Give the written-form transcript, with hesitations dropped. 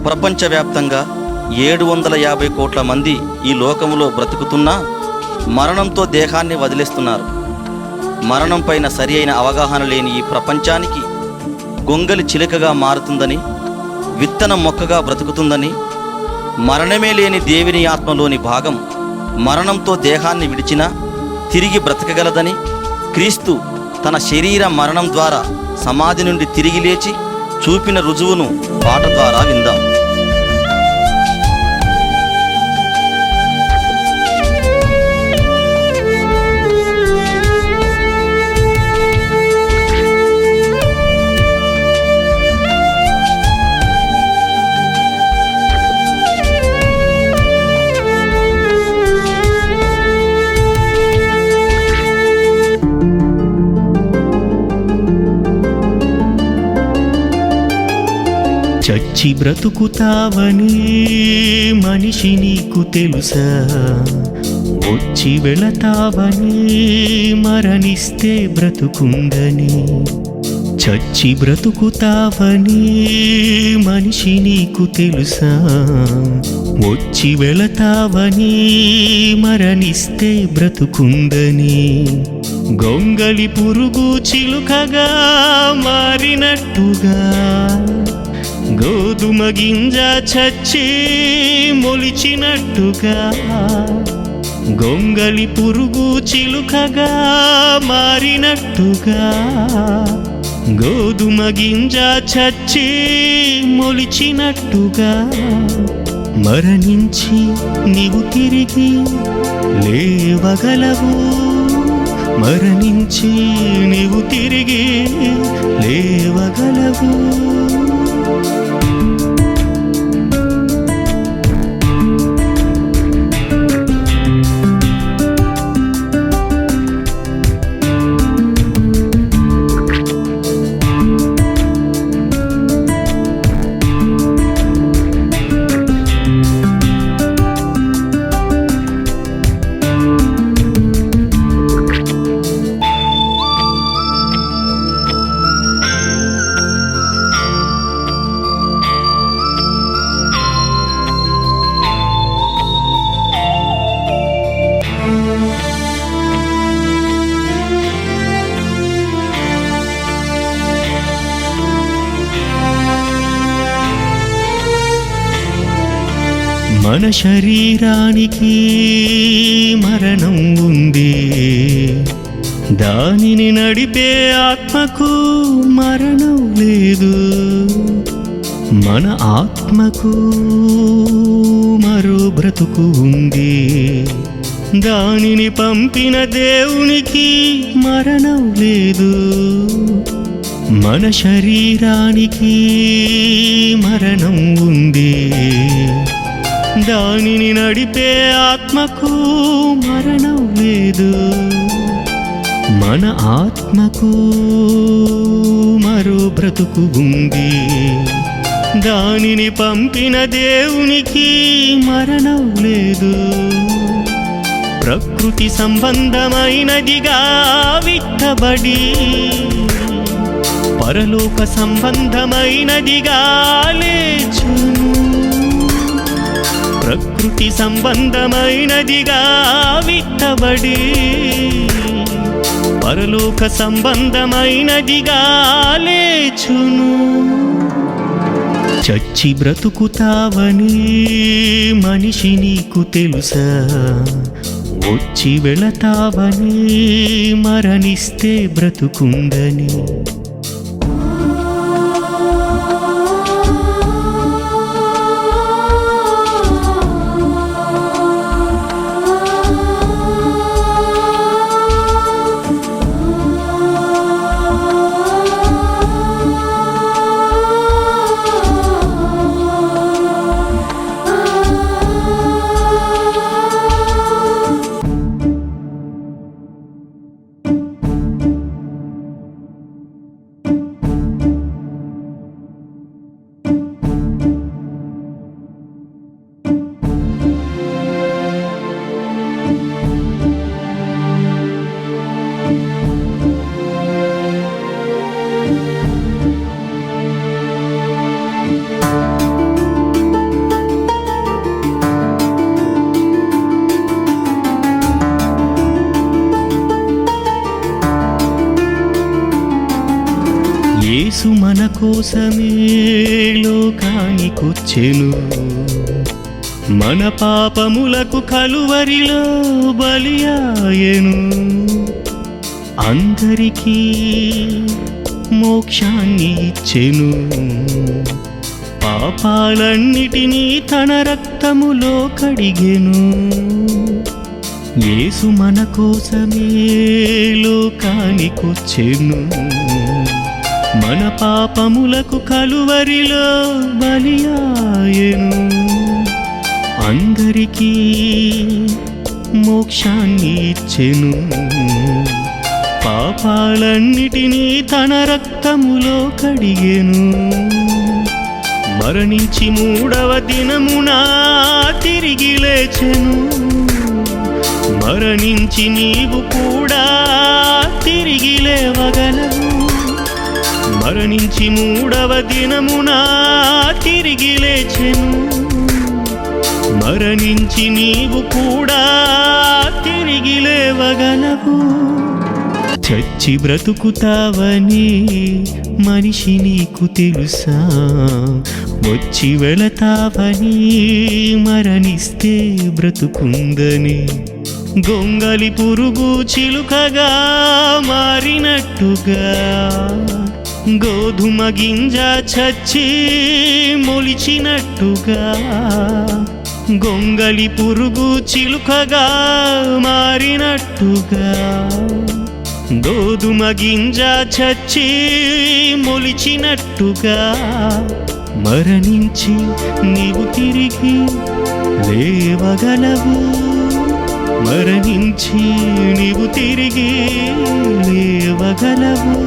ప్రపంచవ్యాప్తంగా 750 కోట్ల మంది ఈ లోకములో బ్రతుకుతున్నా మరణంతో దేహాన్ని వదిలేస్తున్నారు. మరణం పైన సరి అయిన అవగాహన లేని ఈ ప్రపంచానికి గొంగలి చిలుకగా మారుతుందని, విత్తనం మొక్కగా బ్రతుకుతుందని, మరణమే లేని దేవుని ఆత్మలోని భాగం మరణంతో దేహాన్ని విడిచినా తిరిగి బ్రతకగలదని, క్రీస్తు తన శరీర మరణం ద్వారా సమాధి నుండి తిరిగి లేచి చూపిన రుజువును పాట ద్వారా విందాం. చచ్చి బ్రతుకుతావని మనిషి నీకు తెలుసా? వచ్చి వెళతావని మరణిస్తే బ్రతుకుందని. చచ్చి బ్రతుకుతావని మనిషి నీకు తెలుసా? వచ్చి వెళతావని మరణిస్తే బ్రతుకుందని. గొంగలి పురుగు చిలుకగా మారినట్టుగా గోధుమ గింజ చచ్చి మొలిచినట్టుగా, గొంగలి పురుగు చిలుకగా మారినట్టుగా, గోధుమ గింజ చచ్చి మొలిచినట్టుగా, మరణించి నీవు తిరిగి లేవగలవు. మరణించి నీవు తిరిగి లేవగలవు. మన శరీరానికి మరణం ఉంది, దానిని నడిపే ఆత్మకు మరణం లేదు. మన ఆత్మకు మరో బ్రతుకు ఉంది, దానిని పంపిన దేవునికి మరణం లేదు. మన శరీరానికి మరణం ఉంది, దానిని నడిపే ఆత్మకు మరణం లేదు. మన ఆత్మకు మరో బ్రతుకు ఉంది, దానిని పంపిన దేవునికి మరణం లేదు. ప్రకృతి సంబంధమైనదిగా విత్తబడి పరలోక సంబంధమైనదిగా లేచును. ప్రకృతి సంబంధమైనదిగా విత్తబడి పరలోక సంబంధమైనదిగా లేచును. చచ్చి బ్రతుకుతావని మనిషి నీకు తెలుసా? వచ్చి వెళతావని మరణిస్తే బ్రతుకుందని. యేసు మన కోసమే లోకానికొచ్చెను, మన పాపములకు కలువరిలో బలియాయెను. అందరికీ మోక్షాన్ని ఇచ్చెను, పాపాలన్నిటినీ తన రక్తములో కడిగెను. యేసు మన కోసమే లోకానికొచ్చెను, మన పాపములకు కలువరిలో బలియాయెను. అందరికీ మోక్షాన్ని ఇచ్చెను, పాపాలన్నిటినీ తన రక్తములో కడిగెను. మరణించి మూడవ దినమున తిరిగి లేచెను, మరణించి నీవు కూడా తిరిగి లేవగలవు. మరణించి మూడవ దినమున తిరిగి లేచెను, మరణించి నీవు కూడా తిరిగి లేవగలవు. చచ్చి బ్రతుకుతావని మనిషి నీకు తెలుసా? వచ్చి వెళతావని మరణిస్తే బ్రతుకుందని. గొంగలి పురుగు చిలుకగా మారినట్టుగా, గోధుమ గింజ చచ్చి మొలిచినట్టుగా, గొంగలి పురుగు చిలుకగా మారినట్టుగా, గోధుమ గింజ చచ్చి మొలిచినట్టుగా, మరణించి నీవు తిరిగి లేవగలవు. మరణించి నీవు తిరిగి లేవగలవు.